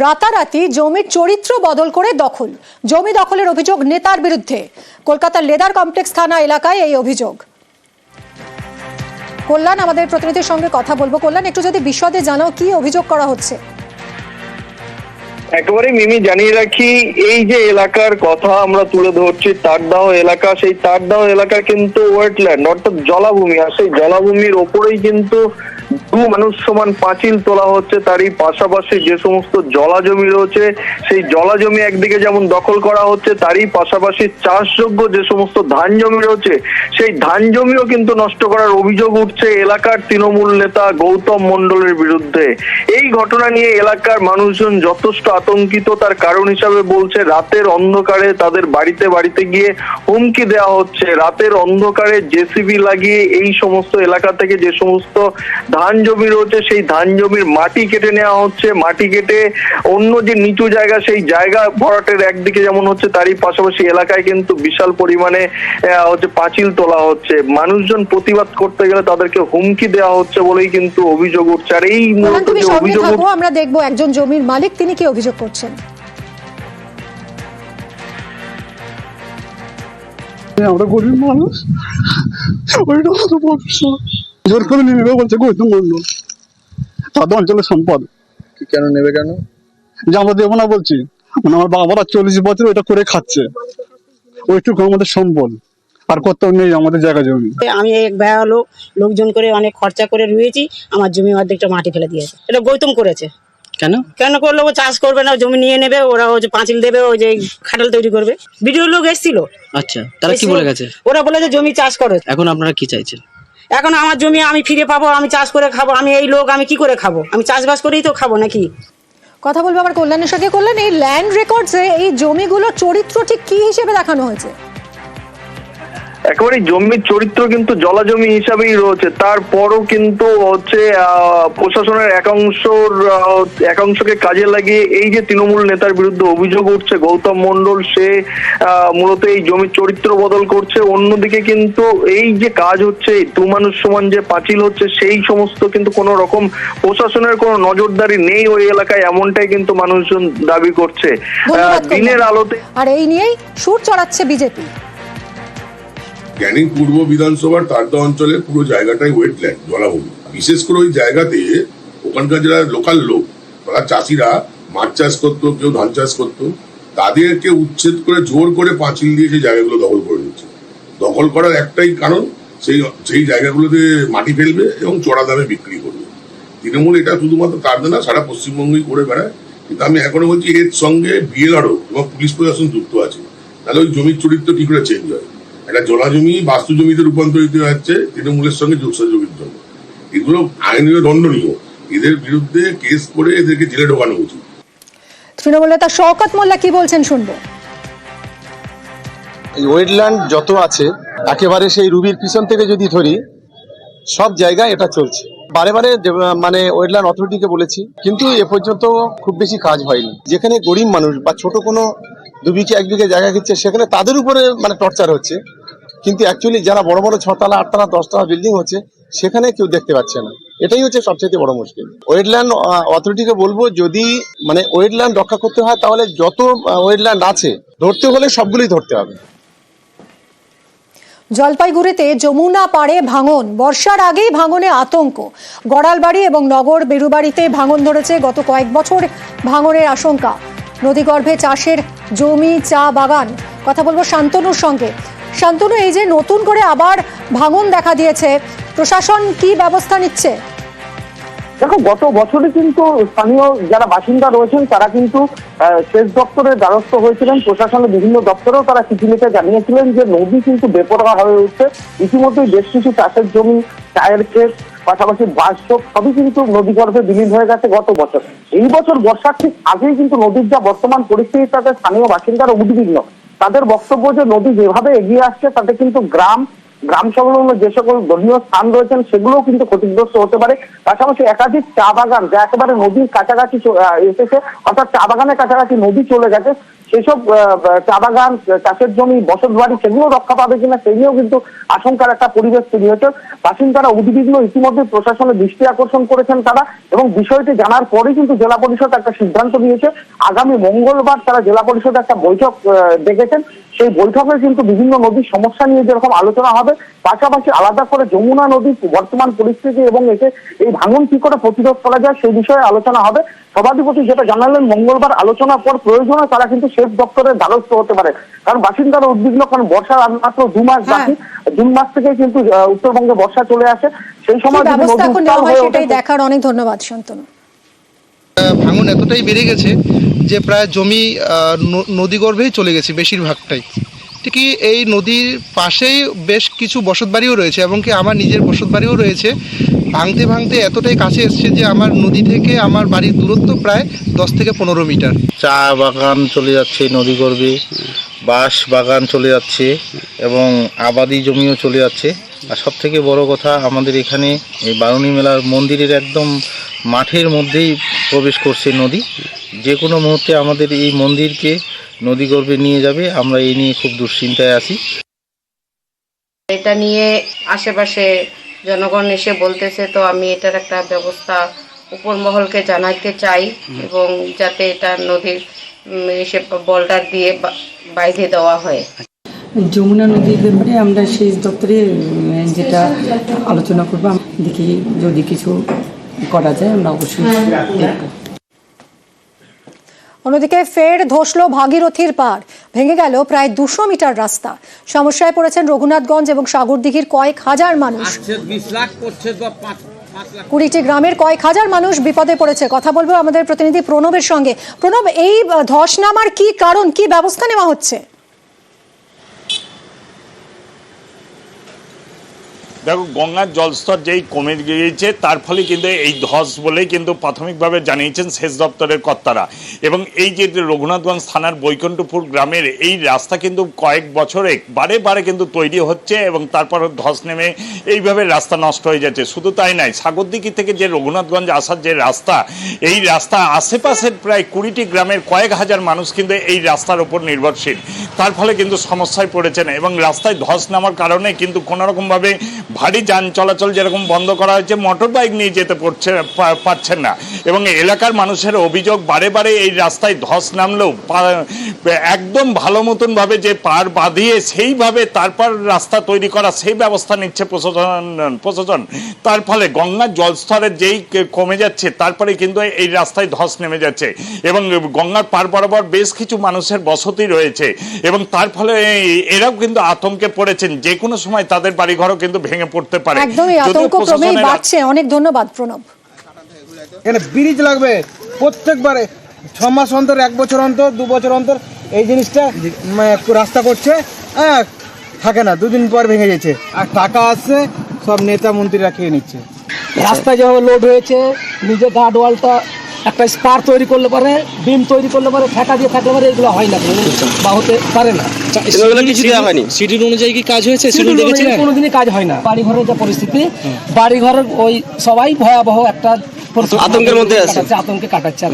রাতারাতি জমির চরিত্র বদল করে দখল, জমি দখলের অভিযোগ নেতার বিরুদ্ধে। কলকাতার লেদার কমপ্লেক্স থানা এলাকায় এই অভিযোগ। কল্যাণ, আমাদের প্রতিনিধির সঙ্গে কথা বলবো। কল্যাণ, একটু যদি বিশদে জানাও কি অভিযোগ করা হচ্ছে। একেবারে মিমি, জানিয়ে রাখি, এই যে এলাকার কথা আমরা তুলে ধরছি, তারদাহ এলাকা, সেই তারদাহ এলাকা কিন্তু ওয়েটল্যান্ড অর্থাৎ জলাভূমি, আর সেই জলাভূমির ওপরেই কিন্তু দু মানুষ সমান পাঁচিল তোলা হচ্ছে। তারই পাশাপাশি যে সমস্ত জলাজমি রয়েছে সেই জলাজমি একদিকে যেমন দখল করা হচ্ছে, তারই পাশাপাশি চাষযোগ্য যে সমস্ত ধান জমি রয়েছে সেই ধান জমিও কিন্তু নষ্ট করার অভিযোগ উঠছে এলাকার তৃণমূল নেতা গৌতম মণ্ডলের বিরুদ্ধে। এই ঘটনা নিয়ে এলাকার মানুষজন যথেষ্ট আতঙ্কিত। তার কারণ হিসাবে বলছে, রাতের অন্ধকারে তাদের বাড়িতে বাড়িতে গিয়ে হুমকি দেওয়া হচ্ছে। রাতের অন্ধকারে জেসিবি লাগিয়ে এই সমস্ত এলাকা থেকে যে সমস্ত ধান জমি রয়েছে সেই ধান জমির মাটি কেটে নেওয়া হচ্ছে। মাটি কেটে অন্য যে নিচু জায়গা সেই জায়গা ভরাটের একদিকে যেমন হচ্ছে, তারই পাশাপাশি এলাকায় কিন্তু বিশাল পরিমাণে পাঁচিল তোলা হচ্ছে। মানুষজন প্রতিবাদ করতে গেলে তাদেরকে হুমকি দেওয়া হচ্ছে বলেই কিন্তু অভিযোগ উঠছে। আর এই মূলত যে অভিযোগ, আমরা দেখবো একজন জমির মালিক, তিনি কি অভিযোগ করছেন। আমরা গরিব মানুষ, জোর করে নিয়ে নেবে বলছে গৌতম মণ্ডল, তাদের অঞ্চলের সম্পদ। কেন নেবে? কেন যে আমরা দেবো না বলছি, মানে আমার বাবারা 40 বছর ওইটা করে খাচ্ছে, ওইটুকু আমাদের সম্পদ, আর কোথাও নেই আমাদের জায়গা জমি। আমি এক ভাই হলো লোকজন করে অনেক খরচা করে রুয়েছি, আমার জমি অর্ধেকটা মাটি ফেলে দিয়েছে। এটা গৌতম করেছে। কেন কেন করলো? ও চাষ করবে না, জমি নিয়ে নেবে, ওরা ওই যে পাঁচিল দেবে, ওই যে খাটাল তৈরি করবে। ভিডিও লোক এসেছিল। আচ্ছা, তারা কি বলে গেছে? ওরা বলেছে জমি চাষ করো। এখন আপনারা কি চাইছেন? এখন আমার জমি আমি ফিরে পাবো, আমি চাষ করে খাবো। আমি এই লোক, আমি কি করে খাবো? আমি চাষবাস করেই তো খাবো নাকি? কথা বলবো আবার কল্যাণের সঙ্গে। কল্যাণ, এই ল্যান্ড রেকর্ডসে এই জমিগুলোর চরিত্র ঠিক কি হিসেবে দেখানো হয়েছে? একেবারে জমির চরিত্র কিন্তু জলাজমি হিসাবেই রয়েছে। তারপরও কিন্তু প্রশাসনের একাংশকে কাজে লাগিয়ে এই যে তৃণমূল নেতার বিরুদ্ধে অভিযোগ উঠছে গৌতম মণ্ডল, সে মূলত এই জমির চরিত্র বদল করছে। অন্যদিকে কিন্তু এই যে কাজ হচ্ছে, দু মানুষ সমান যে পাঁচিল হচ্ছে, সেই সমস্ত কিন্তু কোনো রকম প্রশাসনের কোনো নজরদারি নেই ওই এলাকায়, এমনটাই কিন্তু মানুষজন দাবি করছে দিনের আলোতে। আর এই নিয়েই সুর চড়াচ্ছে বিজেপি। ক্যানিং পূর্ব বিধানসভার তারদা অঞ্চলের পুরো জায়গাটাই ওয়েটল্যান্ড, জলাভূমি। বিশেষ করে ওই জায়গাতে ওখানকার যারা লোকাল লোক, তারা চাষিরা মাছ চাষ করতো, কেউ ধান চাষ করতো, তাদেরকে উচ্ছেদ করে জোর করে পাঁচিল দিয়ে সেই জায়গাগুলো দখল করে নিচ্ছে। দখল করার একটাই কারণ, সেই জায়গাগুলোতে মাটি ফেলবে এবং চড়া দামে বিক্রি করবে। তৃণমূল এটা শুধুমাত্র তারদা না, সারা পশ্চিমবঙ্গেই করে বেড়ায়। কিন্তু আমি এখনো বলছি, এর সঙ্গে বিএলআরও এবং পুলিশ প্রশাসন যুক্ত আছে, তাহলে ওই জমির চরিত্র কি করে চেঞ্জ হয়। একটা জলা জমি বাস্তু জমিতে রূপান্তরিত হচ্ছে তৃণমূলের সঙ্গে যোগসাযোগের জন্য। এগুলো আইনীয় দণ্ডনীয়, এদের বিরুদ্ধে কেস করে এদেরকে জেলে ঢোকানো উচিত। তৃণমূল নেতা শওকত মোল্লা কি বলছেন শুনবো। ওয়েটল্যান্ড যত আছে একেবারে সেই রুবির পিছন থেকে যদি ধরি, সব জায়গায় এটা চলছে। বারে বারে মানে ওয়েটল্যান্ড অথরিটিকে বলেছি, কিন্তু এ পর্যন্ত খুব বেশি কাজ হয়নি। যেখানে গরিব মানুষ বা ছোট কোনো 2 বিঘে 1 বিঘে জায়গা কিনছে, সেখানে তাদের উপরে মানে টর্চার হচ্ছে। কিন্তু অ্যাকচুয়ালি যারা বড় বড় 6 তলা 8 তলা 10 তলা বিল্ডিং হচ্ছে, সেখানে কেউ দেখতে পাচ্ছে না। এটাই হচ্ছে সবচেয়ে বড় মুশকিল। ওয়েটল্যান্ড অথরিটিকে বলবো, যদি মানে ওয়েটল্যান্ড রক্ষা করতে হয়, তাহলে যত ওয়েটল্যান্ড আছে ধরতে হলে সবগুলোই ধরতে হবে। জলপাইগুড়িতে যমুনা পাড়ে ভাঙন, বর্ষার আগেই ভাঙনে আতঙ্ক। গড়ালবাড়ি এবং নগর বেরুবাড়িতে ভাঙন ধরেছে। গত কয়েক বছর ভাঙনের আশঙ্কা। নদীগর্ভে চাষের জমি, চা বাগান। কথা বলবো শান্তনুর সঙ্গে। শান্তনু, এই যে নতুন করে আবার ভাঙন দেখা দিয়েছে, প্রশাসন কি ব্যবস্থা নিচ্ছে? দেখো, গত বছরে কিন্তু স্থানীয় যারা বাসিন্দা রয়েছেন তারা কিন্তু সেচ দপ্তরের দ্বারস্থ হয়েছিলেন। প্রশাসনের বিভিন্ন দপ্তরেও তারা চিঠি লিখে জানিয়েছিলেন যে নদী কিন্তু বেপরোয়া হয়ে উঠছে। ইতিমধ্যেই বেশ কিছু চাষের জমি, চায়ের ক্ষেত, পাশাপাশি বাসযোগ সবই কিন্তু নদীগর্ভে বিলীন হয়ে গেছে গত বছর। এই বছর বর্ষার ঠিক আগেই কিন্তু নদীর যা বর্তমান পরিস্থিতি, তাতে স্থানীয় বাসিন্দারা উদ্বিগ্ন। তাদের বক্তব্য যে নদী যেভাবে এগিয়ে আসছে তাতে কিন্তু গ্রাম সংলগ্ন যে সকল দলীয় স্থান রয়েছেন সেগুলোও কিন্তু ক্ষতিগ্রস্ত হতে পারে। পাশাপাশি একাধিক চা বাগান যা একেবারে নদীর কাছাকাছি এসেছে, অর্থাৎ চা বাগানের কাছাকাছি নদী চলে গেছে, সেসব চা বাগান, চাষের জমি, বসত বাড়ি সেগুলো রক্ষা পাবে কিনা সেই নিয়েও কিন্তু আশঙ্কার একটা পরিবেশ তৈরি হয়েছে। বাসিন্দারা উদ্বিগ্ন, ইতিমধ্যে প্রশাসনের দৃষ্টি আকর্ষণ করেছেন তারা, এবং বিষয়টি জানার পরেই কিন্তু জেলা পরিষদ একটা সিদ্ধান্ত নিয়েছে। আগামী মঙ্গলবার তারা জেলা পরিষদে একটা বৈঠক ডেকেছেন। সেই বৈঠকে কিন্তু বিভিন্ন নদীর সমস্যা নিয়ে যেরকম আলোচনা হবে, পাশাপাশি আলাদা করে যমুনা নদীর বর্তমান পরিস্থিতি এবং এতে এই ভাঙন কি করে প্রতিরোধ করা যায় সেই বিষয়ে আলোচনা হবে। সভাধিপতি যেটা জানালেন, মঙ্গলবার আলোচনার পর প্রয়োজনে তারা কিন্তু সেচ দপ্তরের দ্বারস্থ হতে পারে, কারণ বাসিন্দারা উদ্বিগ্ন, কারণ বর্ষার আর মাত্র 2 মাস বাকি। জুন মাস থেকে কিন্তু উত্তরবঙ্গে বর্ষা চলে আসে, সেই সময় কি ব্যবস্থা এখন নেওয়া হয় সেটাই দেখার। অনেক ধন্যবাদ শান্তনু। ভাঙন এতটাই বেড়ে গেছে যে প্রায় জমি নদীগর্ভেই চলে গেছে বেশিরভাগটাই। ঠিকই এই নদীর পাশেই বেশ কিছু বসতবাড়িও রয়েছে, এবং কি আমার নিজের বসতবাড়িও রয়েছে। ভাঙতে ভাঙতে এতটাই কাছে এসছে যে আমার নদী থেকে আমার বাড়ির দূরত্ব প্রায় 10 থেকে 15 মিটার। চা বাগান চলে যাচ্ছে নদীগর্ভে, বাঁশ বাগান চলে যাচ্ছে এবং আবাদি জমিও চলে যাচ্ছে। আর সব থেকে বড় কথা, আমাদের এখানে এই বারুণী মেলার মন্দিরের একদম মাঠের মধ্যেই প্রবেশ করছে নদী। যে কোনো মুহূর্তে আমাদের এই মন্দিরকে নদীগর্ভে নিয়ে যাবে, আমরা এই নিয়ে খুব দুশ্চিন্তায় আছি। এটা নিয়ে আশেপাশে জনগণ এসে বলতেছে, তো আমি এটার একটা ব্যবস্থা উপর মহলকে জানাতে চাই, এবং যাতে এটা নদীর এসে বোল্ডার দিয়ে বাইধে দেওয়া হয়। যমুনা নদীর ব্যাপারে আমরা সেচ দপ্তরে যেটা আলোচনা করবো, দেখি যদি কিছু করা যায় আমরা অবশ্যই দেখব। অন্যদিকে ফের ধসল ভাগীরথীর পাড়, ভেঙে গেল প্রায় 200 মিটার রাস্তা। সমস্যায় পড়েছেন রঘুনাথগঞ্জ এবং সাগরদিঘির কয়েক হাজার মানুষ। 20টি গ্রামের কয়েক হাজার মানুষ বিপদে পড়েছে। কথা বলবো আমাদের প্রতিনিধি প্রণবের সঙ্গে। প্রণব, এই ধস নামার কি কারণ, কি ব্যবস্থা নেওয়া হচ্ছে? দেখো, গঙ্গার জলস্তর যেই কমে গিয়েছে তার ফলে কিন্তু এই ধস বলেই কিন্তু প্রাথমিকভাবে জানিয়েছেন সেচ দপ্তরের কর্তারা। এবং এই যে রঘুনাথগঞ্জ থানার বৈকুণ্ঠপুর গ্রামের এই রাস্তা কিন্তু কয়েক বছরে বারে বারে কিন্তু তৈরি হচ্ছে, এবং তারপর ধস নেমে এইভাবে রাস্তা নষ্ট হয়ে যাচ্ছে। শুধু তাই নয়, সাগরদিঘি থেকে যে রঘুনাথগঞ্জ আসার যে রাস্তা, এই রাস্তা আশেপাশের প্রায় 20টি গ্রামের কয়েক হাজার মানুষ কিন্তু এই রাস্তার উপর নির্ভরশীল। তার ফলে কিন্তু সমস্যায় পড়েছেন, এবং রাস্তায় ধস নামার কারণে কিন্তু কোনোরকমভাবে ভারী যান চলাচল যেরকম বন্ধ করা হয়েছে, মোটর বাইক নিয়ে যেতে পারছেন না। এবং এলাকার মানুষের অভিযোগ, বারে বারে এই রাস্তায় ধস নামলেও একদম ভালো মতনভাবে যে পার বাঁধিয়ে সেইভাবে তারপর রাস্তা তৈরি করা, সেই ব্যবস্থা নিচ্ছে প্রশাসন। তার ফলে গঙ্গার জলস্তরের যেই কমে যাচ্ছে, তারপরে কিন্তু এই রাস্তায় ধস নেমে যাচ্ছে, এবং গঙ্গার পার বরাবর বেশ কিছু মানুষের বসতি রয়েছে, এবং তার ফলে এরাও কিন্তু আতঙ্কে পড়েছেন। যে কোনো সময় তাদের বাড়িঘরও কিন্তু ভেঙে পড়তে পারে। একদমই আতঙ্ক ক্রমেই বাড়ছে। অনেক ধন্যবাদ প্রণব। এখানে ব্রিজ লাগবে প্রত্যেকবারে 6 মাস অন্তর, 1 বছর অন্তর, 2 বছর অন্তর এই জিনিসটা রাস্তা করছে, থাকে না, 2 দিন পর ভেঙে যাচ্ছে। আর টাকা আসছে, সব নেতা মন্ত্রীরা খেয়ে নিচ্ছে। রাস্তা যেভাবে লোড হয়েছে, নিজে গার্ড ওয়ালটা একটা স্পার তৈরি করলে পারে, বিম তৈরি করলে পারে, ঠেকা দিয়ে থাকলে পারে, এগুলো হয় না বা হতে পারে না। সিডিউল অনুযায়ী কি কাজ হয়েছে? কোনোদিনই কাজ হয় না। বাড়িঘরের যা পরিস্থিতি, বাড়িঘরের ওই সবাই ভয়াবহ একটা আতঙ্কের মধ্যে আছে, আতঙ্কে কাটাচ্ছে।